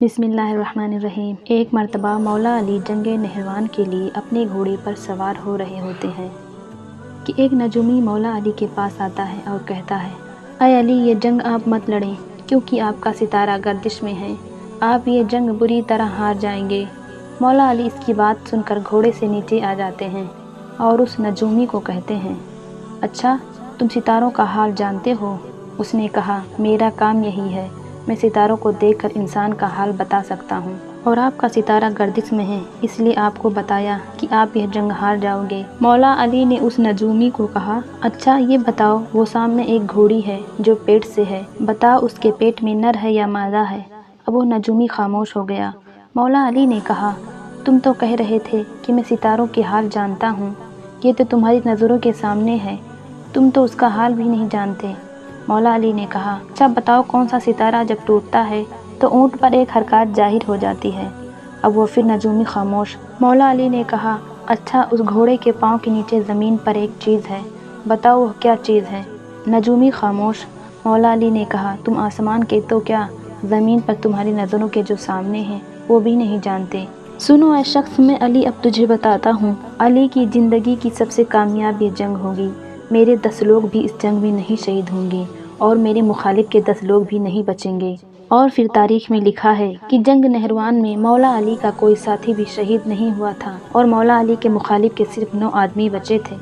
بسم اللہ الرحمن الرحیم۔ ایک مرتبہ مولا علی جنگ نہروان کے لیے اپنے گھوڑے پر سوار ہو رہے ہوتے ہیں کہ ایک نجومی مولا علی کے پاس آتا ہے اور کہتا ہے، اے علی، یہ جنگ آپ مت لڑیں کیونکہ آپ کا ستارہ گردش میں ہے، آپ یہ جنگ بری طرح ہار جائیں گے۔ مولا علی اس کی بات سن کر گھوڑے سے نیچے آ جاتے ہیں اور اس نجومی کو کہتے ہیں، اچھا تم ستاروں کا حال جانتے ہو؟ اس نے کہا، میرا کام یہی ہے، میں ستاروں کو دیکھ کر انسان کا حال بتا سکتا ہوں، اور آپ کا ستارہ گردش میں ہے اس لیے آپ کو بتایا کہ آپ یہ جنگ ہار جاؤ گے۔ مولا علی نے اس نجومی کو کہا، اچھا یہ بتاؤ، وہ سامنے ایک گھوڑی ہے جو پیٹ سے ہے، بتاؤ اس کے پیٹ میں نر ہے یا مادہ ہے؟ اب وہ نجومی خاموش ہو گیا۔ مولا علی نے کہا، تم تو کہہ رہے تھے کہ میں ستاروں کے حال جانتا ہوں، یہ تو تمہاری نظروں کے سامنے ہے، تم تو اس کا حال بھی نہیں جانتے۔ مولا علی نے کہا، اچھا بتاؤ، کون سا ستارہ جب ٹوٹتا ہے تو اونٹ پر ایک حرکات ظاہر ہو جاتی ہے؟ اب وہ پھر نجومی خاموش۔ مولا علی نے کہا، اچھا اس گھوڑے کے پاؤں کے نیچے زمین پر ایک چیز ہے، بتاؤ وہ کیا چیز ہے؟ نجومی خاموش۔ مولا علی نے کہا، تم آسمان کے تو کیا، زمین پر تمہاری نظروں کے جو سامنے ہیں وہ بھی نہیں جانتے؟ سنو اے شخص، میں علی اب تجھے بتاتا ہوں، علی کی زندگی کی سب سے کامیاب یہ جنگ ہوگی، میرے 10 لوگ بھی اس جنگ میں نہیں شہید ہوں گے اور میرے مخالف کے 10 لوگ بھی نہیں بچیں گے۔ اور پھر تاریخ میں لکھا ہے کہ جنگ نہروان میں مولا علی کا کوئی ساتھی بھی شہید نہیں ہوا تھا اور مولا علی کے مخالف کے صرف 9 آدمی بچے تھے۔